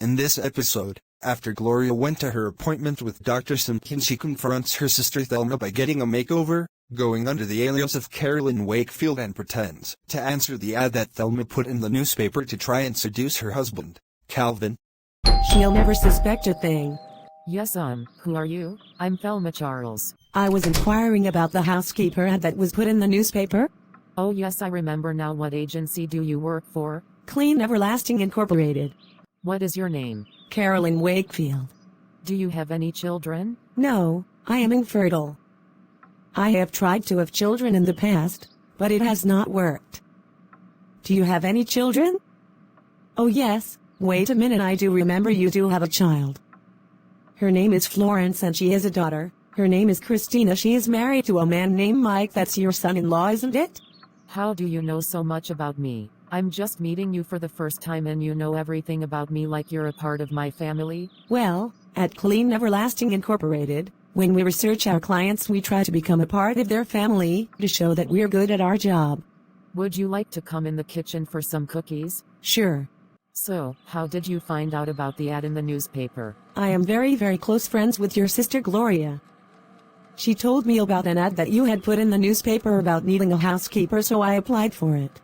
In this episode, after Gloria went to her appointment with Dr. Simpkin, she confronts her sister Thelma by getting a makeover, going under the alias of Carolyn Wakefield, and pretends to answer the ad that Thelma put in the newspaper to try and seduce her husband, Calvin. She'll never suspect a thing. Yes, who are you? I'm Thelma Charles. I was inquiring about the housekeeper ad that was put in the newspaper. Oh yes, I remember now. What agency do you work for? Clean Everlasting Incorporated. What is your name? Carolyn Wakefield. Do you have any children? No, I am infertile. I have tried to have children in the past, but it has not worked. Do you have any children? Oh yes, wait a minute, I do remember you do have a child. Her name is Florence and she is a daughter. Her name is Christeena. She is married to a man named Mike. That's your son-in-law, isn't it? How do you know so much about me? I'm just meeting you for the first time and you know everything about me like you're a part of my family? Well, at Clean Everlasting Incorporated, when we research our clients, we try to become a part of their family to show that we're good at our job. Would you like to come in the kitchen for some cookies? Sure. So, how did you find out about the ad in the newspaper? I am very close friends with your sister Gloria. She told me about an ad that you had put in the newspaper about needing a housekeeper, so I applied for it.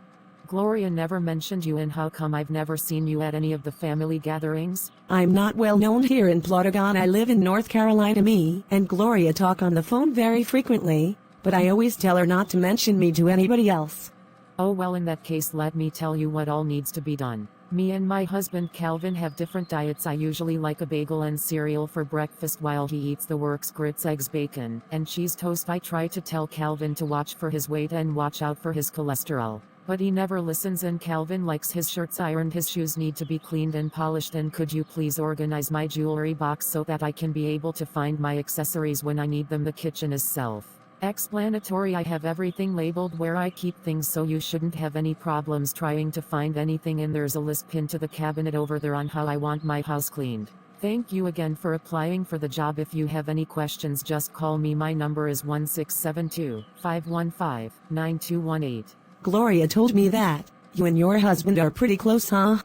Gloria never mentioned you, and how come I've never seen you at any of the family gatherings? I'm not well known here in Plotagon. I live in North Carolina. Me and Gloria talk on the phone very frequently, but I always tell her not to mention me to anybody else. Oh well, in that case let me tell you what all needs to be done. Me and my husband Calvin have different diets. I usually like a bagel and cereal for breakfast while he eats the works: grits, eggs, bacon, and cheese toast. I try to tell Calvin to watch for his weight and watch out for his cholesterol, but he never listens, and Calvin likes his shirts ironed, his shoes need to be cleaned and polished, and could you please organize my jewelry box so that I can be able to find my accessories when I need them. The kitchen is self-explanatory. I have everything labeled where I keep things, so you shouldn't have any problems trying to find anything, and there's a list pinned to the cabinet over there on how I want my house cleaned. Thank you again for applying for the job. If you have any questions, just call me. My number is 1672-515-9218. Gloria told me that you and your husband are pretty close, huh?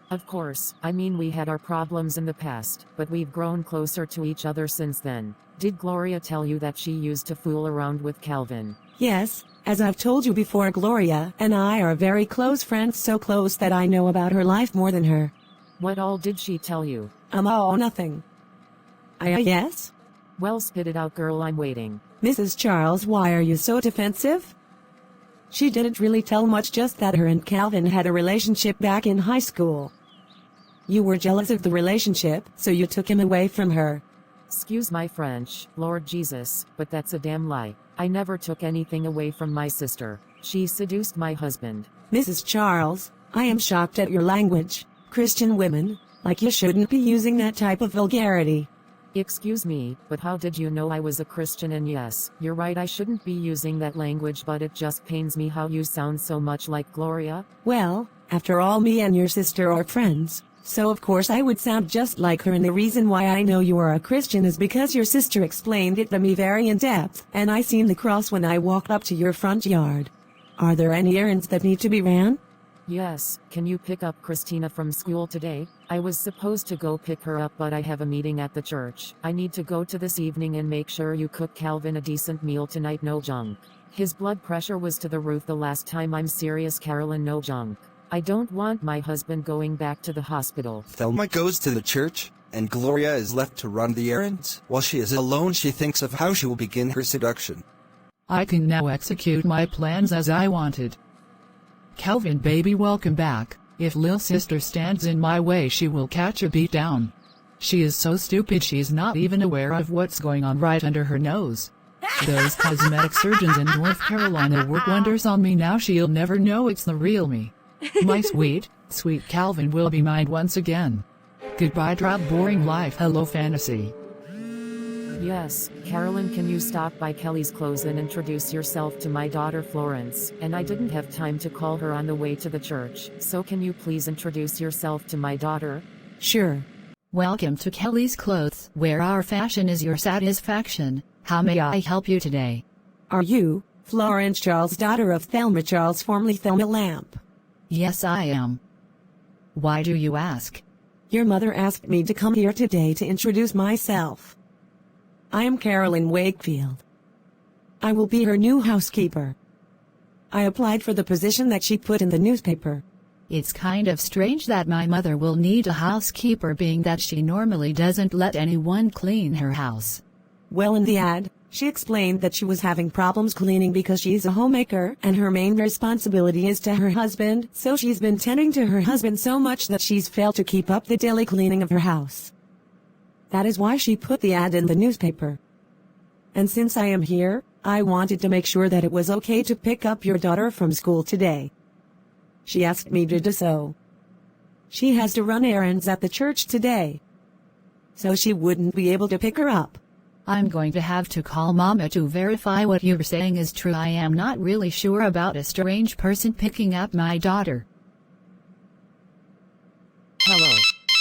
Of course, I mean we had our problems in the past, but we've grown closer to each other since then. Did Gloria tell you that she used to fool around with Calvin? Yes, as I've told you before, Gloria and I are very close friends, so close that I know about her life more than her. What all did she tell you? Oh, nothing. Yes? Well, spit it out, girl, I'm waiting. Mrs. Charles, why are you so defensive? She didn't really tell much, just that her and Calvin had a relationship back in high school. You were jealous of the relationship, so you took him away from her. Excuse my French, Lord Jesus, but that's a damn lie. I never took anything away from my sister. She seduced my husband. Mrs. Charles, I am shocked at your language. Christian women, like you, shouldn't be using that type of vulgarity. Excuse me, but how did you know I was a Christian? And yes, you're right, I shouldn't be using that language, but it just pains me how you sound so much like Gloria. Well, after all, me and your sister are friends, so of course I would sound just like her, and the reason why I know you are a Christian is because your sister explained it to me very in depth, and I seen the cross when I walked up to your front yard. Are there any errands that need to be ran? Yes, can you pick up Christeena from school today? I was supposed to go pick her up, but I have a meeting at the church I need to go to this evening, and make sure you cook Calvin a decent meal tonight. No junk. His blood pressure was to the roof the last time. I'm serious, Carolyn, no junk. I don't want my husband going back to the hospital. Thelma goes to the church, and Gloria is left to run the errands. While she is alone, she thinks of how she will begin her seduction. I can now execute my plans as I wanted. Calvin, baby, welcome back. If Lil Sister stands in my way, she will catch a beat down. She is so stupid she's not even aware of what's going on right under her nose. Those cosmetic surgeons in North Carolina work wonders on me. Now she'll never know it's the real me. My sweet Calvin will be mine once again. Goodbye, drab, boring life. Hello, fantasy. Yes, Carolyn, can you stop by Kelly's Clothes and introduce yourself to my daughter Florence? And I didn't have time to call her on the way to the church, so can you please introduce yourself to my daughter? Sure. Welcome to Kelly's Clothes, where our fashion is your satisfaction. How may I help you today? Are you Florence Charles, daughter of Thelma Charles, formerly Thelma Lamp? Yes, I am. Why do you ask? Your mother asked me to come here today to introduce myself. I am Carolyn Wakefield. I will be her new housekeeper. I applied for the position that she put in the newspaper. It's kind of strange that my mother will need a housekeeper, being that she normally doesn't let anyone clean her house. Well, in the ad, she explained that she was having problems cleaning because she's a homemaker and her main responsibility is to her husband, so she's been tending to her husband so much that she's failed to keep up the daily cleaning of her house. That is why she put the ad in the newspaper. And since I am here, I wanted to make sure that it was okay to pick up your daughter from school today. She asked me to do so. She has to run errands at the church today, so she wouldn't be able to pick her up. I'm going to have to call Mama to verify what you're saying is true. I am not really sure about a strange person picking up my daughter. Hello.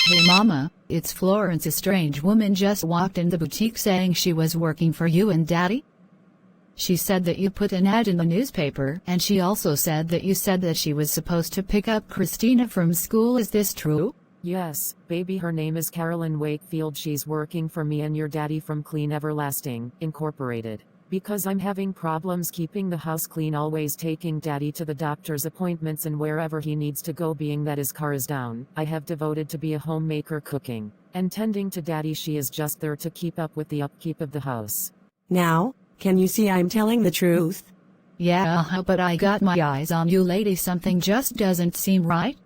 Hey Mama, it's Florence. A strange woman just walked in the boutique saying she was working for you and Daddy. She said that you put an ad in the newspaper, and she also said that you said that she was supposed to pick up Christeena from school. Is this true? Yes, baby, her name is Carolyn Wakefield. She's working for me and your daddy from Clean Everlasting, Incorporated. Because I'm having problems keeping the house clean, always taking daddy to the doctor's appointments and wherever he needs to go, being that his car is down, I have devoted to be a homemaker, cooking and tending to daddy. She is just there to keep up with the upkeep of the house. Now, can you see I'm telling the truth? Yeah, but I got my eyes on you, lady. Something just doesn't seem right.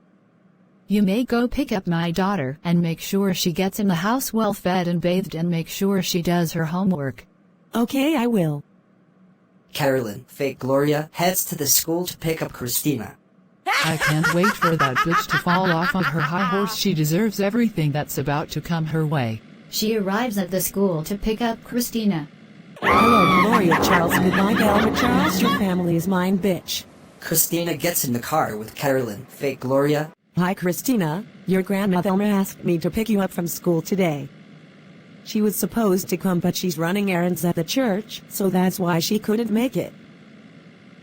You may go pick up my daughter and make sure she gets in the house well fed and bathed, and make sure she does her homework. Okay, I will. Carolyn, fake Gloria, heads to the school to pick up Christeena. I can't wait for that bitch to fall off of her high horse. She deserves everything that's about to come her way. She arrives at the school to pick up Christeena. Hello, Gloria. Charles. Goodbye, Velma. Charles, your family is mine, bitch. Christeena gets in the car with Carolyn, fake Gloria. Hi, Christeena. Your grandma Thelma asked me to pick you up from school today. She was supposed to come, but she's running errands at the church, so that's why she couldn't make it.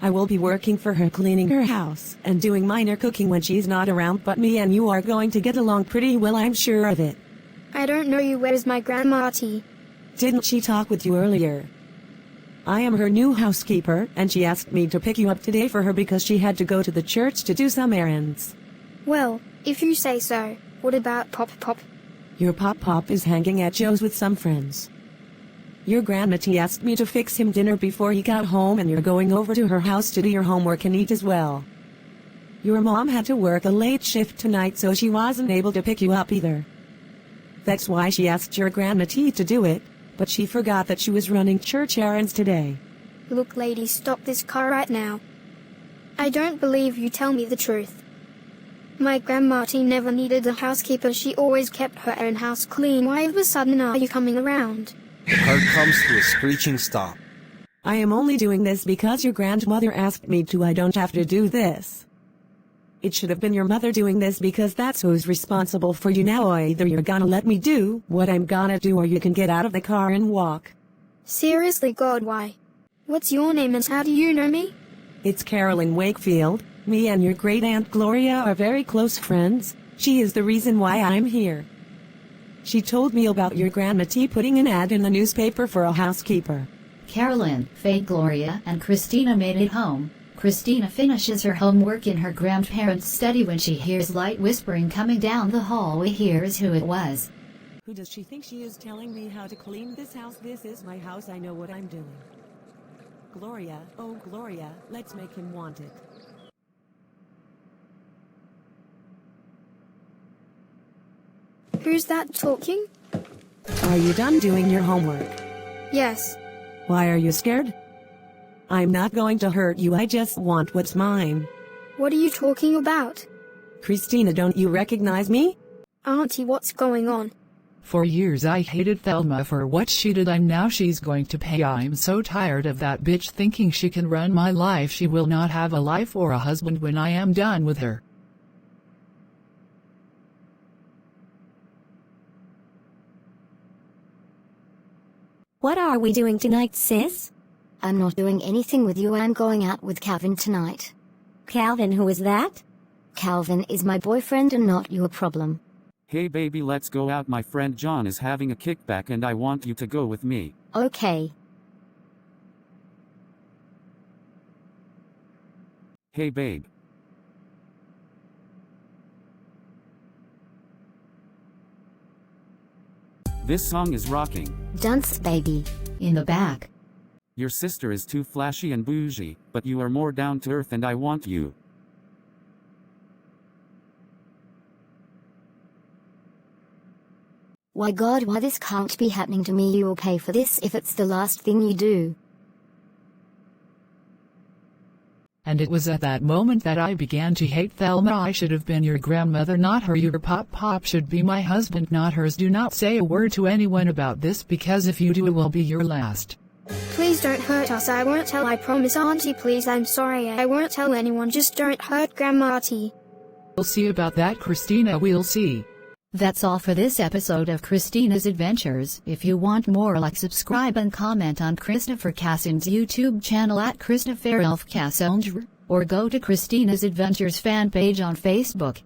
I will be working for her, cleaning her house and doing minor cooking when she's not around, but me and you are going to get along pretty well, I'm sure of it. I don't know you. Where's my grandma T? Didn't she talk with you earlier? I am her new housekeeper, and she asked me to pick you up today for her because she had to go to the church to do some errands. Well, if you say so. What about Pop? Your Pop is hanging at Joe's with some friends. Your grandma T asked me to fix him dinner before he got home, and you're going over to her house to do your homework and eat as well. Your mom had to work a late shift tonight, so she wasn't able to pick you up either. That's why she asked your grandma T to do it, but she forgot that she was running church errands today. Look, lady, stop this car right now. I don't believe you tell me the truth. My grandma T never needed a housekeeper. She always kept her own house clean. Why all of a sudden are you coming around? The car comes to a screeching stop. I am only doing this because your grandmother asked me to. I don't have to do this. It should have been your mother doing this because that's who's responsible for you now. Either you're gonna let me do what I'm gonna do, or you can get out of the car and walk. Seriously, God, why? What's your name and how do you know me? It's Carolyn Wakefield. Me and your great-aunt Gloria are very close friends. She is the reason why I'm here. She told me about your grandma T putting an ad in the newspaper for a housekeeper. Carolyn, fake Gloria, and Christeena made it home. Christeena finishes her homework in her grandparents' study when she hears light whispering coming down the hallway. Here's who it was. Who does she think she is telling me how to clean this house? This is my house. I know what I'm doing. Gloria, oh Gloria, let's make him want it. Who's that talking? Are you done doing your homework? Yes. Why are you scared? I'm not going to hurt you. I just want what's mine. What are you talking about? Christeena, don't you recognize me? Auntie, what's going on? For years I hated Thelma for what she did, and now she's going to pay. I'm so tired of that bitch thinking she can run my life. She will not have a life or a husband when I am done with her. What are we doing tonight, sis? I'm not doing anything with you. I'm going out with Calvin tonight. Calvin, who is that? Calvin is my boyfriend and not your problem. Hey baby, let's go out. My friend John is having a kickback and I want you to go with me. Okay. Hey babe. This song is rocking. Dance, baby. In the back. Your sister is too flashy and bougie, but you are more down to earth and I want you. Why God, why this can't be happening to me? You will pay for this if it's the last thing you do. And it was at that moment that I began to hate Thelma. I should have been your grandmother, not her. Your pop should be my husband, not hers. Do not say a word to anyone about this, because if you do, it will be your last. Please don't hurt us. I won't tell. I promise, Auntie. Please, I'm sorry. I won't tell anyone. Just don't hurt Grandma Auntie. We'll see about that, Christeena. We'll see. That's all for this episode of Christeena's Adventures. If you want more, like, subscribe and comment on Christopher Cassin's YouTube channel at Christopher Elf Cassinge, or go to Christeena's Adventures fan page on Facebook.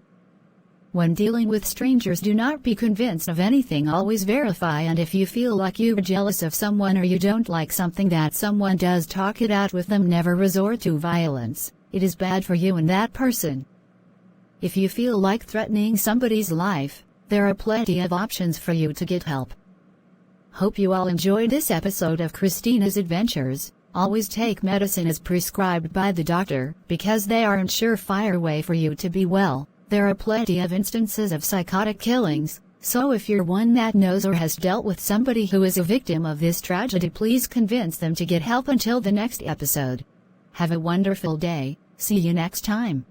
When dealing with strangers, do not be convinced of anything. Always verify, and if you feel like you're jealous of someone or you don't like something that someone does, talk it out with them. Never resort to violence. It is bad for you and that person. If you feel like threatening somebody's life, there are plenty of options for you to get help. Hope you all enjoyed this episode of Christeena's Adventures. Always take medicine as prescribed by the doctor, because they are a surefire way for you to be well. There are plenty of instances of psychotic killings, so if you're one that knows or has dealt with somebody who is a victim of this tragedy, please convince them to get help. Until the next episode, have a wonderful day. See you next time.